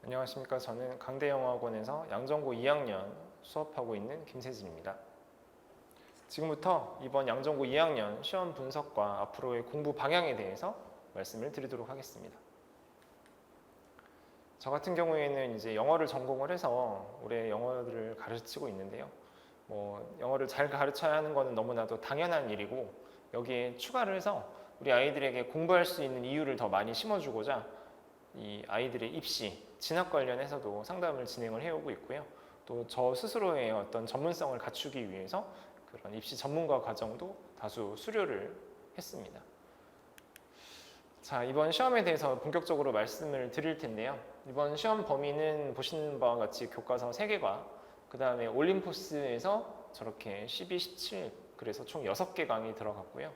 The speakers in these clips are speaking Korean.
안녕하십니까. 저는 강대영어학원에서 양정고 2학년 수업하고 있는 김세진입니다. 지금부터 이번 양정고 2학년 시험 분석과 앞으로의 공부 방향에 대해서 말씀을 드리도록 하겠습니다. 저 같은 경우에는 이제 영어를 전공을 해서 올해 영어를 가르치고 있는데요. 영어를 잘 가르쳐야 하는 것은 너무나도 당연한 일이고, 여기에 추가를 해서 우리 아이들에게 공부할 수 있는 이유를 더 많이 심어주고자 이 아이들의 입시, 진학 관련해서도 상담을 진행을 해오고 있고요. 또 저 스스로의 어떤 전문성을 갖추기 위해서 그런 입시 전문가 과정도 다수 수료를 했습니다. 자, 이번 시험에 대해서 본격적으로 말씀을 드릴 텐데요. 이번 시험 범위는 보시는 바와 같이 교과서 3개과 그 다음에 올림포스에서 저렇게 12, 17 그래서 총 6개 강이 들어갔고요.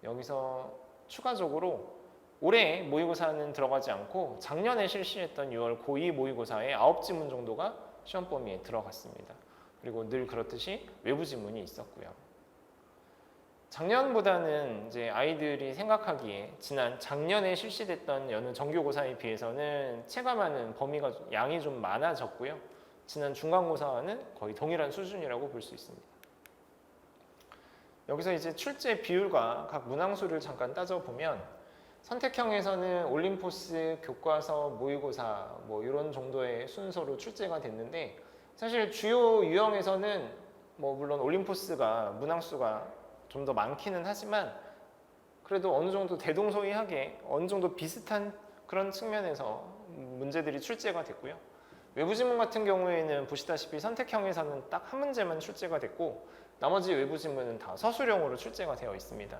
여기서 추가적으로 올해 모의고사는 들어가지 않고 작년에 실시했던 6월 고2 모의고사의 9지문 정도가 시험 범위에 들어갔습니다. 그리고 늘 그렇듯이 외부 지문이 있었고요. 작년보다는 이제 아이들이 생각하기에 작년에 실시됐던 여느 정규고사에 비해서는 체감하는 범위가 양이 좀 많아졌고요. 지난 중간고사와는 거의 동일한 수준이라고 볼 수 있습니다. 여기서 이제 출제 비율과 각 문항수를 잠깐 따져보면 선택형에서는 올림포스, 교과서, 모의고사 이런 정도의 순서로 출제가 됐는데, 사실 주요 유형에서는 물론 올림포스가 문항수가 좀 더 많기는 하지만 그래도 어느 정도 대동소이하게 어느 정도 비슷한 그런 측면에서 문제들이 출제가 됐고요. 외부 지문 같은 경우에는 보시다시피 선택형에서는 딱 한 문제만 출제가 됐고, 나머지 외부 지문은 다 서술형으로 출제가 되어 있습니다.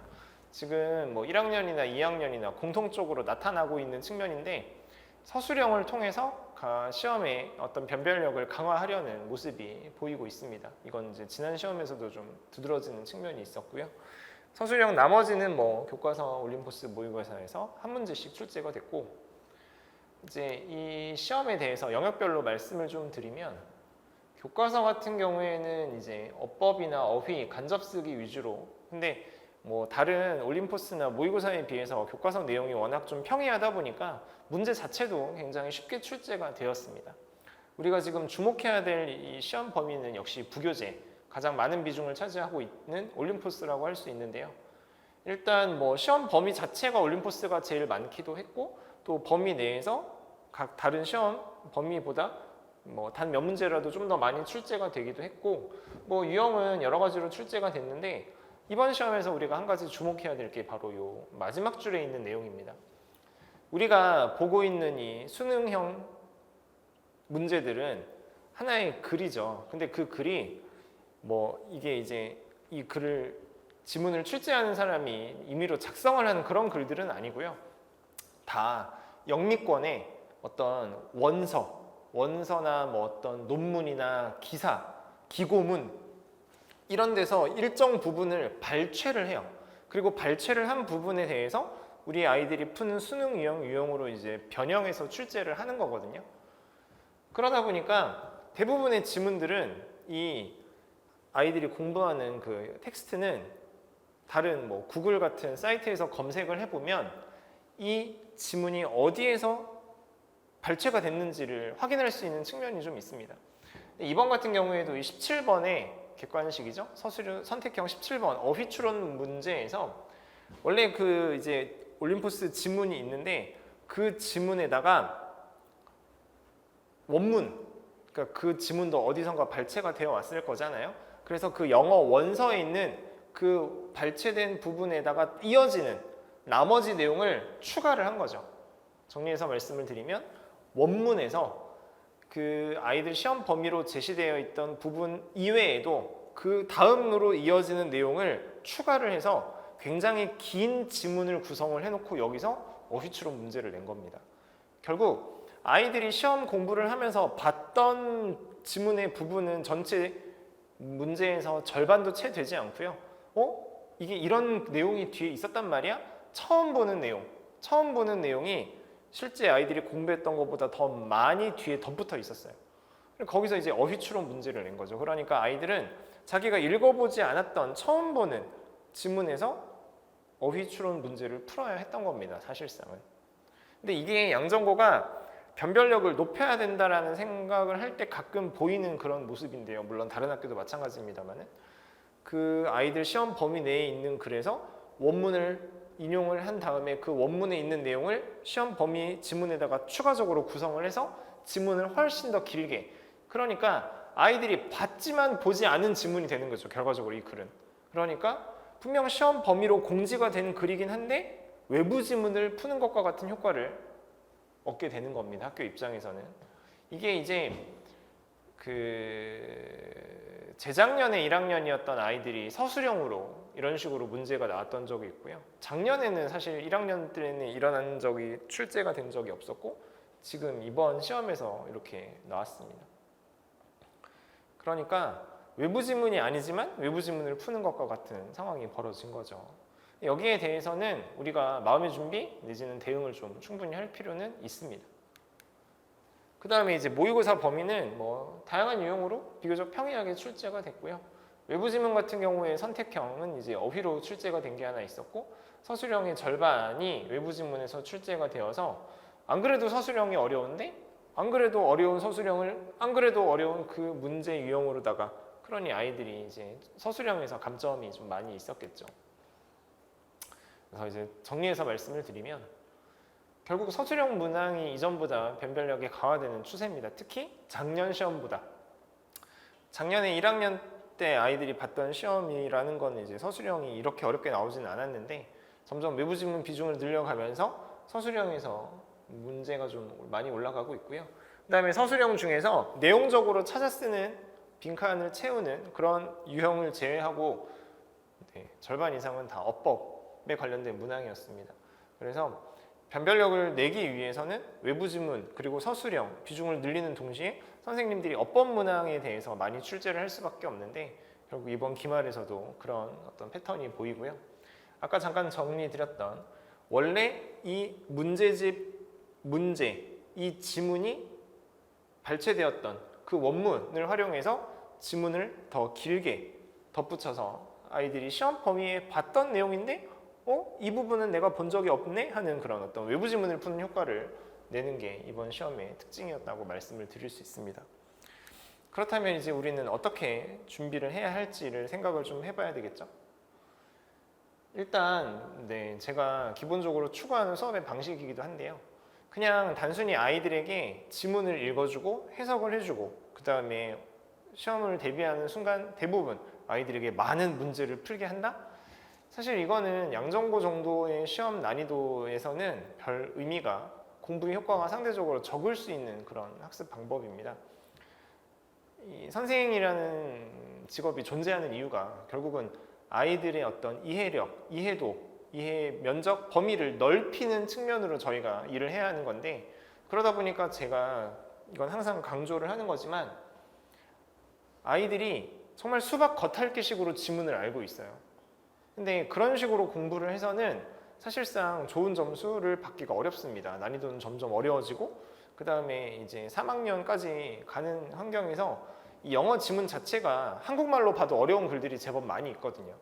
지금 1학년이나 2학년이나 공통적으로 나타나고 있는 측면인데, 서술형을 통해서 시험의 어떤 변별력을 강화하려는 모습이 보이고 있습니다. 이건 이제 지난 시험에서도 좀 두드러지는 측면이 있었고요. 서술형 나머지는 교과서, 올림포스, 모의고사에서 한 문제씩 출제가 됐고, 이제 이 시험에 대해서 영역별로 말씀을 좀 드리면, 교과서 같은 경우에는 이제 어법이나 어휘, 간접쓰기 위주로, 근데 다른 올림포스나 모의고사에 비해서 교과서 내용이 워낙 좀 평이하다 보니까 문제 자체도 굉장히 쉽게 출제가 되었습니다. 우리가 지금 주목해야 될 이 시험 범위는 역시 부교재, 가장 많은 비중을 차지하고 있는 올림포스라고 할 수 있는데요. 일단 시험 범위 자체가 올림포스가 제일 많기도 했고, 또 범위 내에서 각 다른 시험 범위보다 단 몇 문제라도 좀 더 많이 출제가 되기도 했고, 유형은 여러 가지로 출제가 됐는데, 이번 시험에서 우리가 한 가지 주목해야 될 게 바로 이 마지막 줄에 있는 내용입니다. 우리가 보고 있는 이 수능형 문제들은 하나의 글이죠. 근데 그 글이 이게 이제 이 글을 지문을 출제하는 사람이 임의로 작성을 하는 그런 글들은 아니고요. 다 영미권의 어떤 원서나 어떤 논문이나 기사, 기고문 이런 데서 일정 부분을 발췌를 해요. 그리고 발췌를 한 부분에 대해서 우리 아이들이 푸는 수능 유형으로 이제 변형해서 출제를 하는 거거든요. 그러다 보니까 대부분의 지문들은 이 아이들이 공부하는 그 텍스트는 다른 구글 같은 사이트에서 검색을 해보면 이 지문이 어디에서 발췌가 됐는지를 확인할 수 있는 측면이 좀 있습니다. 이번 같은 경우에도 이 17번에 객관식이죠. 선택형 17번 어휘 추론 문제에서 원래 그 이제 올림포스 지문이 있는데, 그 지문에다가 원문, 그러니까 그 지문도 어디선가 발췌가 되어 왔을 거잖아요. 그래서 그 영어 원서에 있는 그 발췌된 부분에다가 이어지는 나머지 내용을 추가를 한 거죠. 정리해서 말씀을 드리면, 원문에서 그 아이들 시험 범위로 제시되어 있던 부분 이외에도 그 다음으로 이어지는 내용을 추가를 해서 굉장히 긴 지문을 구성을 해놓고 여기서 어휘추론 문제를 낸 겁니다. 결국 아이들이 시험 공부를 하면서 봤던 지문의 부분은 전체 문제에서 절반도 채 되지 않고요. 이게 이런 내용이 뒤에 있었단 말이야? 처음 보는 내용이 실제 아이들이 공부했던 것보다 더 많이 뒤에 덧붙어 있었어요. 거기서 이제 어휘추론 문제를 낸 거죠. 그러니까 아이들은 자기가 읽어보지 않았던 처음 보는 지문에서 어휘추론 문제를 풀어야 했던 겁니다. 사실상은. 근데 이게 양정고가 변별력을 높여야 된다라는 생각을 할 때 가끔 보이는 그런 모습인데요. 물론 다른 학교도 마찬가지입니다만은 그 아이들 시험 범위 내에 있는 글에서 원문을 인용을 한 다음에 그 원문에 있는 내용을 시험 범위 지문에다가 추가적으로 구성을 해서 지문을 훨씬 더 길게, 그러니까 아이들이 봤지만 보지 않은 지문이 되는 거죠. 결과적으로 이 글은. 그러니까 분명 시험 범위로 공지가 된 글이긴 한데 외부 지문을 푸는 것과 같은 효과를 얻게 되는 겁니다. 학교 입장에서는. 이게 이제 그 재작년에 1학년이었던 아이들이 서술형으로 이런 식으로 문제가 나왔던 적이 있고요. 작년에는 사실 1학년 때는 일어난 적이 출제가 된 적이 없었고 지금 이번 시험에서 이렇게 나왔습니다. 그러니까 외부 지문이 아니지만 외부 지문을 푸는 것과 같은 상황이 벌어진 거죠. 여기에 대해서는 우리가 마음의 준비 내지는 대응을 좀 충분히 할 필요는 있습니다. 그 다음에 이제 모의고사 범위는 뭐 다양한 유형으로 비교적 평이하게 출제가 됐고요. 외부 지문 같은 경우에 선택형은 이제 어휘로 출제가 된 게 하나 있었고 서술형의 절반이 외부 지문에서 출제가 되어서 안 그래도 서술형이 어려운데 안 그래도 어려운 서술형을 안 그래도 어려운 그 문제 유형으로다가, 그러니 아이들이 이제 서술형에서 감점이 좀 많이 있었겠죠. 그래서 이제 정리해서 말씀을 드리면 결국 서술형 문항이 이전보다 변별력이 강화되는 추세입니다. 특히 작년 시험보다. 작년에 1학년 때 아이들이 봤던 시험이라는 건 이제 서술형이 이렇게 어렵게 나오지는 않았는데 점점 외부 지문 비중을 늘려가면서 서술형에서 문제가 좀 많이 올라가고 있고요. 그 다음에 서술형 중에서 내용적으로 찾아 쓰는 빈칸을 채우는 그런 유형을 제외하고 절반 이상은 다 어법에 관련된 문항이었습니다. 그래서 변별력을 내기 위해서는 외부 지문 그리고 서술형 비중을 늘리는 동시에 선생님들이 어법 문항에 대해서 많이 출제를 할 수밖에 없는데 결국 이번 기말에서도 그런 어떤 패턴이 보이고요. 아까 잠깐 정리드렸던 원래 이 문제집 문제, 이 지문이 발췌되었던 그 원문을 활용해서 지문을 더 길게 덧붙여서 아이들이 시험 범위에 봤던 내용인데 이 부분은 내가 본 적이 없네 하는 그런 어떤 외부 지문을 푸는 효과를 내는 게 이번 시험의 특징이었다고 말씀을 드릴 수 있습니다. 그렇다면 이제 우리는 어떻게 준비를 해야 할지를 생각을 좀 해봐야 되겠죠. 일단 제가 기본적으로 추구하는 수업의 방식이기도 한데요. 그냥 단순히 아이들에게 지문을 읽어주고 해석을 해주고 그 다음에 시험을 대비하는 순간 대부분 아이들에게 많은 문제를 풀게 한다? 사실 이거는 양정고 정도의 시험 난이도에서는 별 의미가, 공부의 효과가 상대적으로 적을 수 있는 그런 학습 방법입니다. 이 선생이라는 직업이 존재하는 이유가 결국은 아이들의 어떤 이해력, 이해도, 이해 면적 범위를 넓히는 측면으로 저희가 일을 해야 하는 건데, 그러다 보니까 제가 이건 항상 강조를 하는 거지만 아이들이 정말 수박 겉핥기식으로 지문을 알고 있어요. 근데 그런 식으로 공부를 해서는 사실상 좋은 점수를 받기가 어렵습니다. 난이도는 점점 어려워지고 그 다음에 이제 3학년까지 가는 환경에서 이 영어 지문 자체가 한국말로 봐도 어려운 글들이 제법 많이 있거든요.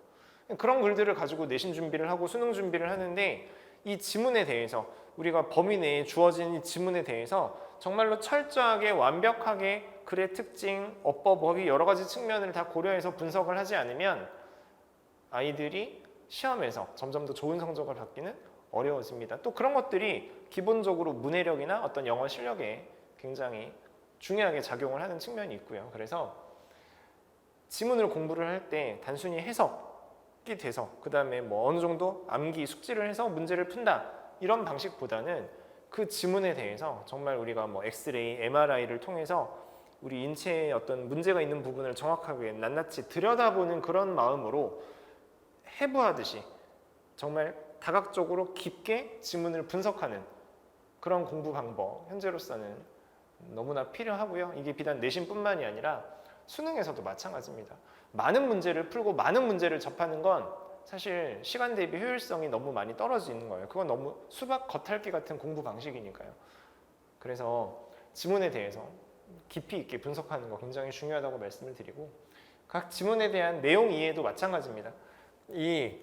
그런 글들을 가지고 내신 준비를 하고 수능 준비를 하는데 이 지문에 대해서 우리가 범위 내에 주어진 이 지문에 대해서 정말로 철저하게 완벽하게 글의 특징, 어법, 어휘 여러 가지 측면을 다 고려해서 분석을 하지 않으면 아이들이 시험에서 점점 더 좋은 성적을 받기는 어려워집니다. 또 그런 것들이 기본적으로 문해력이나 어떤 영어 실력에 굉장히 중요하게 작용을 하는 측면이 있고요. 그래서 지문을 공부를 할 때 단순히 해석이 돼서 그 다음에 뭐 어느 정도 암기, 숙지를 해서 문제를 푼다 이런 방식보다는 그 지문에 대해서 정말 우리가 뭐 엑스레이, MRI를 통해서 우리 인체에 어떤 문제가 있는 부분을 정확하게 낱낱이 들여다보는 그런 마음으로 해부하듯이 정말 다각적으로 깊게 지문을 분석하는 그런 공부 방법 현재로서는 너무나 필요하고요. 이게 비단 내신뿐만이 아니라 수능에서도 마찬가지입니다. 많은 문제를 풀고 많은 문제를 접하는 건 사실 시간 대비 효율성이 너무 많이 떨어지는 거예요. 그건 너무 수박 겉핥기 같은 공부 방식이니까요. 그래서 지문에 대해서 깊이 있게 분석하는 거 굉장히 중요하다고 말씀을 드리고, 각 지문에 대한 내용 이해도 마찬가지입니다. 이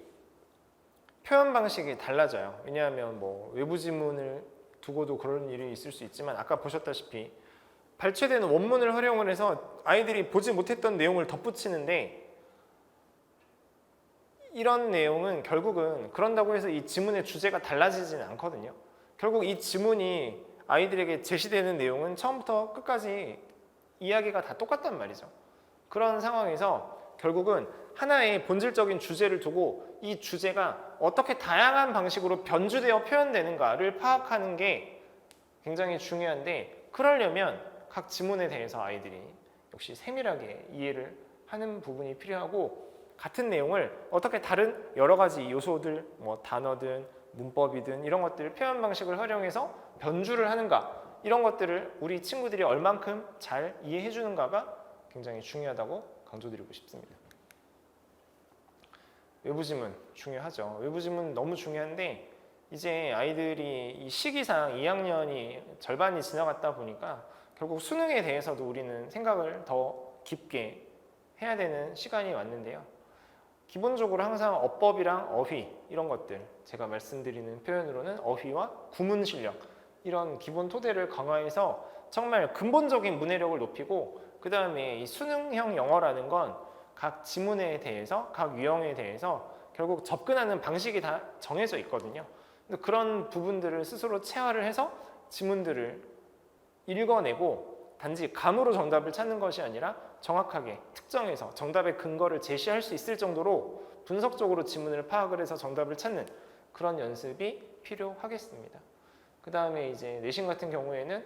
표현 방식이 달라져요. 왜냐하면 뭐 외부 지문을 두고도 그런 일이 있을 수 있지만 아까 보셨다시피 발췌되는 원문을 활용을 해서 아이들이 보지 못했던 내용을 덧붙이는데 이런 내용은 결국은 그런다고 해서 이 지문의 주제가 달라지지는 않거든요. 결국 이 지문이 아이들에게 제시되는 내용은 처음부터 끝까지 이야기가 다 똑같단 말이죠. 그런 상황에서 결국은 하나의 본질적인 주제를 두고 이 주제가 어떻게 다양한 방식으로 변주되어 표현되는가를 파악하는 게 굉장히 중요한데 그러려면 각 지문에 대해서 아이들이 역시 세밀하게 이해를 하는 부분이 필요하고 같은 내용을 어떻게 다른 여러 가지 요소들, 뭐 단어든 문법이든 이런 것들 표현 방식을 활용해서 변주를 하는가 이런 것들을 우리 친구들이 얼만큼 잘 이해해 주는가가 굉장히 중요하다고 강조드리고 싶습니다. 외부 지문 중요하죠. 외부 지문 너무 중요한데 이제 아이들이 이 시기상 2학년이 절반이 지나갔다 보니까 결국 수능에 대해서도 우리는 생각을 더 깊게 해야 되는 시간이 왔는데요. 기본적으로 항상 어법이랑 어휘 이런 것들 제가 말씀드리는 표현으로는 어휘와 구문 실력 이런 기본 토대를 강화해서 정말 근본적인 문해력을 높이고 그 다음에 이 수능형 영어라는 건 각 지문에 대해서 각 유형에 대해서 결국 접근하는 방식이 다 정해져 있거든요. 그런 부분들을 스스로 체화를 해서 지문들을 읽어내고 단지 감으로 정답을 찾는 것이 아니라 정확하게 특정해서 정답의 근거를 제시할 수 있을 정도로 분석적으로 지문을 파악을 해서 정답을 찾는 그런 연습이 필요하겠습니다. 그 다음에 이제 내신 같은 경우에는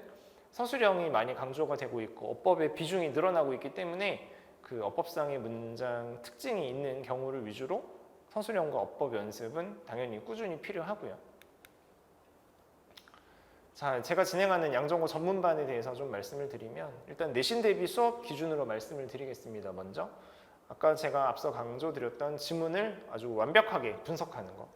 서술형이 많이 강조가 되고 있고 어법의 비중이 늘어나고 있기 때문에 그 어법상의 문장 특징이 있는 경우를 위주로 서술형과 어법 연습은 당연히 꾸준히 필요하고요. 자, 제가 진행하는 양정고 전문반에 대해서 좀 말씀을 드리면 일단 내신 대비 수업 기준으로 말씀을 드리겠습니다. 먼저 아까 제가 앞서 강조드렸던 지문을 아주 완벽하게 분석하는 거.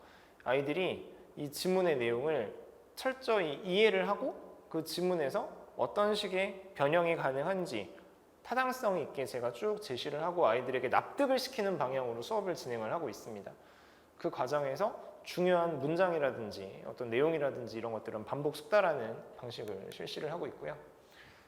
아이들이 이 지문의 내용을 철저히 이해를 하고 그 지문에서 어떤 식의 변형이 가능한지 타당성 있게 제가 쭉 제시를 하고 아이들에게 납득을 시키는 방향으로 수업을 진행을 하고 있습니다. 그 과정에서 중요한 문장이라든지 어떤 내용이라든지 이런 것들은 반복 숙달하는 방식을 실시를 하고 있고요.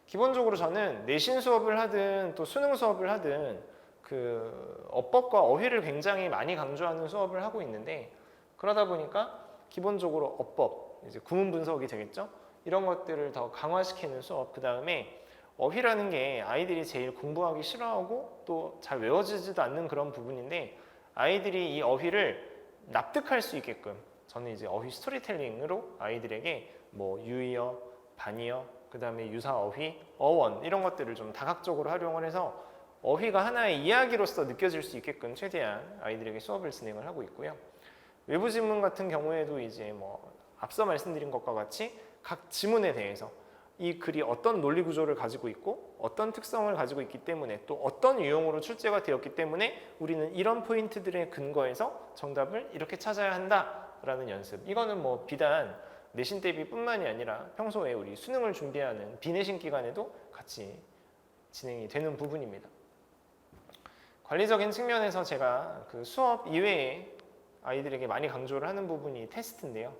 기본적으로 저는 내신 수업을 하든 또 수능 수업을 하든 그 어법과 어휘를 굉장히 많이 강조하는 수업을 하고 있는데 그러다 보니까 기본적으로 어법, 이제 구문 분석이 되겠죠? 이런 것들을 더 강화시키는 수업, 그 다음에 어휘라는 게 아이들이 제일 공부하기 싫어하고 또 잘 외워지지도 않는 그런 부분인데 아이들이 이 어휘를 납득할 수 있게끔 저는 이제 어휘 스토리텔링으로 아이들에게 뭐 유의어, 반의어, 그 다음에 유사 어휘, 어원 이런 것들을 좀 다각적으로 활용을 해서 어휘가 하나의 이야기로서 느껴질 수 있게끔 최대한 아이들에게 수업을 진행을 하고 있고요. 외부 지문 같은 경우에도 이제 뭐 앞서 말씀드린 것과 같이 각 지문에 대해서 이 글이 어떤 논리 구조를 가지고 있고 어떤 특성을 가지고 있기 때문에 또 어떤 유형으로 출제가 되었기 때문에 우리는 이런 포인트들의 근거에서 정답을 이렇게 찾아야 한다라는 연습. 이거는 뭐 비단 내신 대비뿐만이 아니라 평소에 우리 수능을 준비하는 비내신 기간에도 같이 진행이 되는 부분입니다. 관리적인 측면에서 제가 그 수업 이외에 아이들에게 많이 강조를 하는 부분이 테스트인데요.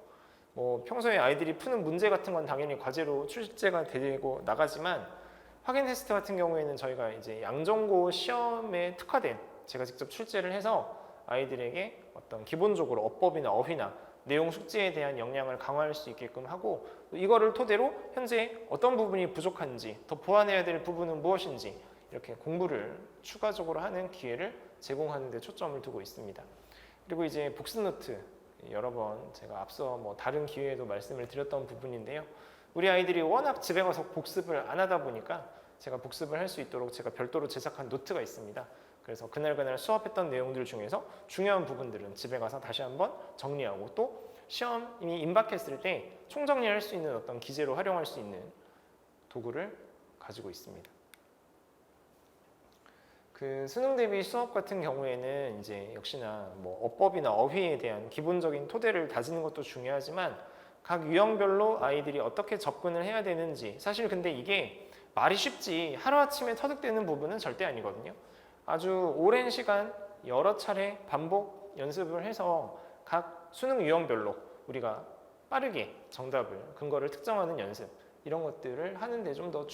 뭐 평소에 아이들이 푸는 문제 같은 건 당연히 과제로 출제가 되고 나가지만 확인 테스트 같은 경우에는 저희가 이제 양정고 시험에 특화된 제가 직접 출제를 해서 아이들에게 어떤 기본적으로 어법이나 어휘나 내용 숙지에 대한 역량을 강화할 수 있게끔 하고 이거를 토대로 현재 어떤 부분이 부족한지 더 보완해야 될 부분은 무엇인지 이렇게 공부를 추가적으로 하는 기회를 제공하는 데 초점을 두고 있습니다. 그리고 이제 복습 노트 여러 번 제가 앞서 뭐 다른 기회에도 말씀을 드렸던 부분인데요. 우리 아이들이 워낙 집에 가서 복습을 안 하다 보니까 제가 복습을 할 수 있도록 제가 별도로 제작한 노트가 있습니다. 그래서 그날 수업했던 내용들 중에서 중요한 부분들은 집에 가서 다시 한번 정리하고 또 시험이 임박했을 때 총정리할 수 있는 어떤 기재로 활용할 수 있는 도구를 가지고 있습니다. 그 수능 대비 수업 같은 경우에는 이제 역시나 뭐 어법이나 어휘에 대한 기본적인 토대를 다지는 것도 중요하지만 각 유형별로 아이들이 어떻게 접근을 해야 되는지 사실 근데 이게 말이 쉽지 하루아침에 터득되는 부분은 절대 아니거든요. 아주 오랜 시간 여러 차례 반복 연습을 해서 각 수능 유형별로 우리가 빠르게 정답을, 근거를 특정하는 연습, 이런 것들을 하는데 좀 더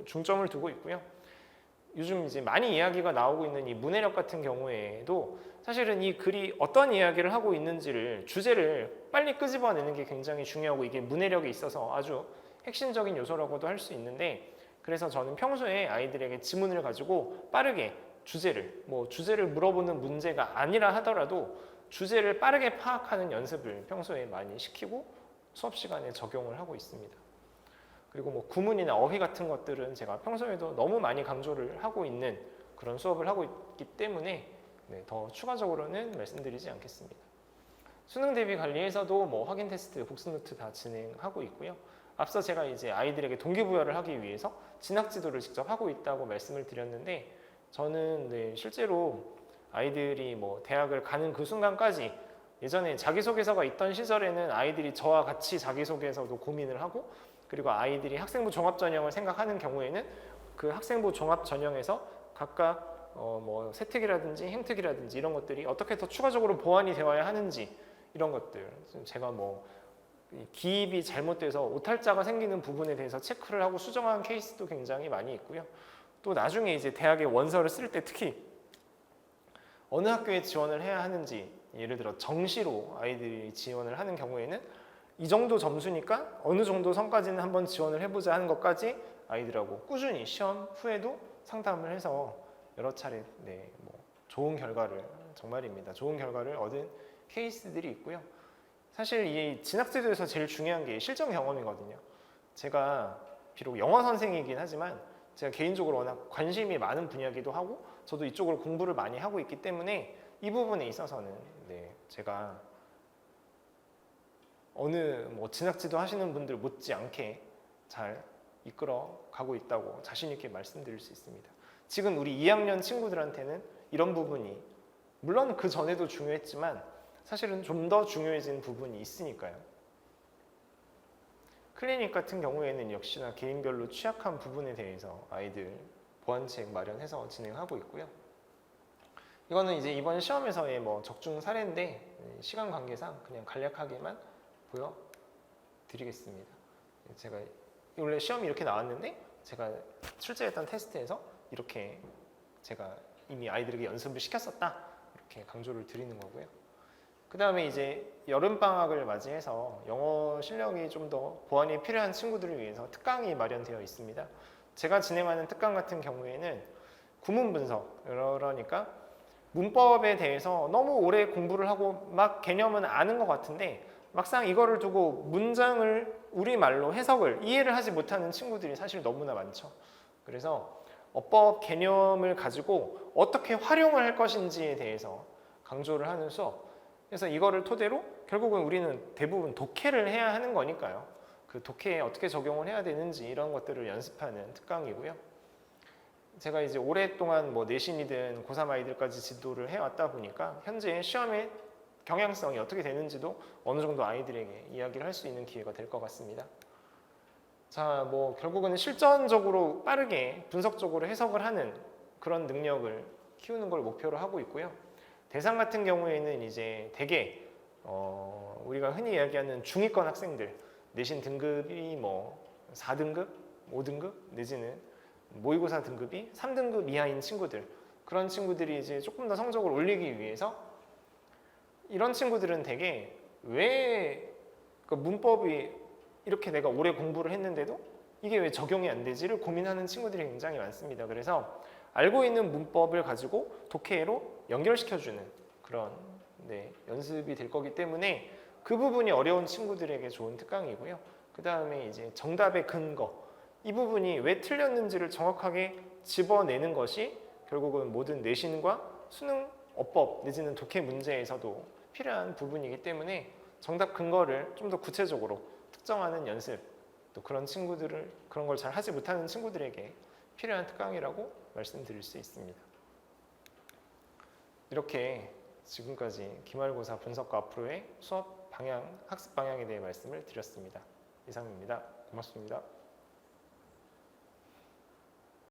중점을 두고 있고요. 요즘 이제 많이 이야기가 나오고 있는 이 문해력 같은 경우에도 사실은 이 글이 어떤 이야기를 하고 있는지를, 주제를 빨리 끄집어내는 게 굉장히 중요하고, 이게 문해력에 있어서 아주 핵심적인 요소라고도 할 수 있는데, 그래서 저는 평소에 아이들에게 지문을 가지고 빠르게 주제를 물어보는 문제가 아니라 하더라도 주제를 빠르게 파악하는 연습을 평소에 많이 시키고 수업 시간에 적용을 하고 있습니다. 그리고 뭐 구문이나 어휘 같은 것들은 제가 평소에도 너무 많이 강조를 하고 있는 그런 수업을 하고 있기 때문에 더 추가적으로는 말씀드리지 않겠습니다. 수능 대비 관리에서도 뭐 확인 테스트, 복습 노트 다 진행하고 있고요. 앞서 제가 이제 아이들에게 동기부여를 하기 위해서 진학 지도를 직접 하고 있다고 말씀을 드렸는데, 저는 실제로 아이들이 뭐 대학을 가는 그 순간까지, 예전에 자기소개서가 있던 시절에는 아이들이 저와 같이 자기소개서도 고민을 하고, 그리고 아이들이 학생부 종합전형을 생각하는 경우에는 그 학생부 종합전형에서 각각 뭐 세특이라든지 행특이라든지 이런 것들이 어떻게 더 추가적으로 보완이 되어야 하는지, 이런 것들 제가 뭐 기입이 잘못돼서 오탈자가 생기는 부분에 대해서 체크를 하고 수정한 케이스도 굉장히 많이 있고요. 또 나중에 이제 대학에 원서를 쓸 때 특히 어느 학교에 지원을 해야 하는지, 예를 들어 정시로 아이들이 지원을 하는 경우에는 이 정도 점수니까 어느 정도 선까지는 한번 지원을 해보자 하는 것까지 아이들하고 꾸준히 시험 후에도 상담을 해서 여러 차례 뭐 좋은 결과를, 정말입니다, 좋은 결과를 얻은 케이스들이 있고요. 사실 이 진학제도에서 제일 중요한 게 실전 경험이거든요. 제가 비록 영어 선생이긴 하지만 제가 개인적으로 워낙 관심이 많은 분야이기도 하고 저도 이쪽으로 공부를 많이 하고 있기 때문에 이 부분에 있어서는 제가 어느 뭐 진학지도 하시는 분들 못지않게 잘 이끌어 가고 있다고 자신 있게 말씀드릴 수 있습니다. 지금 우리 2학년 친구들한테는 이런 부분이 물론 그 전에도 중요했지만 사실은 좀 더 중요해진 부분이 있으니까요. 클리닉 같은 경우에는 역시나 개인별로 취약한 부분에 대해서 아이들 보완책 마련해서 진행하고 있고요. 이거는 이제 이번 시험에서의 뭐 적중 사례인데 시간 관계상 그냥 간략하게만 보여드리겠습니다. 제가 원래 시험이 이렇게 나왔는데 제가 출제했던 테스트에서 이렇게 제가 이미 아이들에게 연습을 시켰었다, 이렇게 강조를 드리는 거고요. 그 다음에 이제 여름방학을 맞이해서 영어 실력이 좀 더 보완이 필요한 친구들을 위해서 특강이 마련되어 있습니다. 제가 진행하는 특강 같은 경우에는 구문 분석, 그러니까 문법에 대해서 너무 오래 공부를 하고 막 개념은 아는 것 같은데 막상 이거를 두고 문장을 우리말로 해석을 이해를 하지 못하는 친구들이 사실 너무나 많죠. 그래서 어법 개념을 가지고 어떻게 활용을 할 것인지에 대해서 강조를 하는 수업. 그래서 이거를 토대로 결국은 우리는 대부분 독해를 해야 하는 거니까요. 그 독해에 어떻게 적용을 해야 되는지 이런 것들을 연습하는 특강이고요. 제가 이제 오랫동안 뭐 내신이든 고3 아이들까지 지도를 해왔다 보니까 현재 시험의 경향성이 어떻게 되는지도 어느 정도 아이들에게 이야기를 할 수 있는 기회가 될 것 같습니다. 자, 뭐 결국은 실전적으로 빠르게 분석적으로 해석을 하는 그런 능력을 키우는 걸 목표로 하고 있고요. 대상 같은 경우에는 이제 대개 우리가 흔히 이야기하는 중위권 학생들, 내신 등급이 뭐 4등급, 5등급 내지는 모의고사 등급이 3등급 이하인 친구들, 그런 친구들이 이제 조금 더 성적을 올리기 위해서 이런 친구들은 대개 왜 그 문법이 이렇게 내가 오래 공부를 했는데도 이게 왜 적용이 안 되지를 고민하는 친구들이 굉장히 많습니다. 그래서 알고 있는 문법을 가지고 독해로 연결시켜주는 그런 연습이 될 거기 때문에 그 부분이 어려운 친구들에게 좋은 특강이고요. 그 다음에 이제 정답의 근거, 이 부분이 왜 틀렸는지를 정확하게 집어내는 것이 결국은 모든 내신과 수능 어법 내지는 독해 문제에서도 필요한 부분이기 때문에 정답 근거를 좀 더 구체적으로 특정하는 연습, 또 그런 친구들을 그런 걸 잘 하지 못하는 친구들에게 필요한 특강이라고 말씀드릴 수 있습니다. 이렇게 지금까지 기말고사 분석과 앞으로의 수업 방향, 학습 방향에 대해 말씀을 드렸습니다. 이상입니다. 고맙습니다.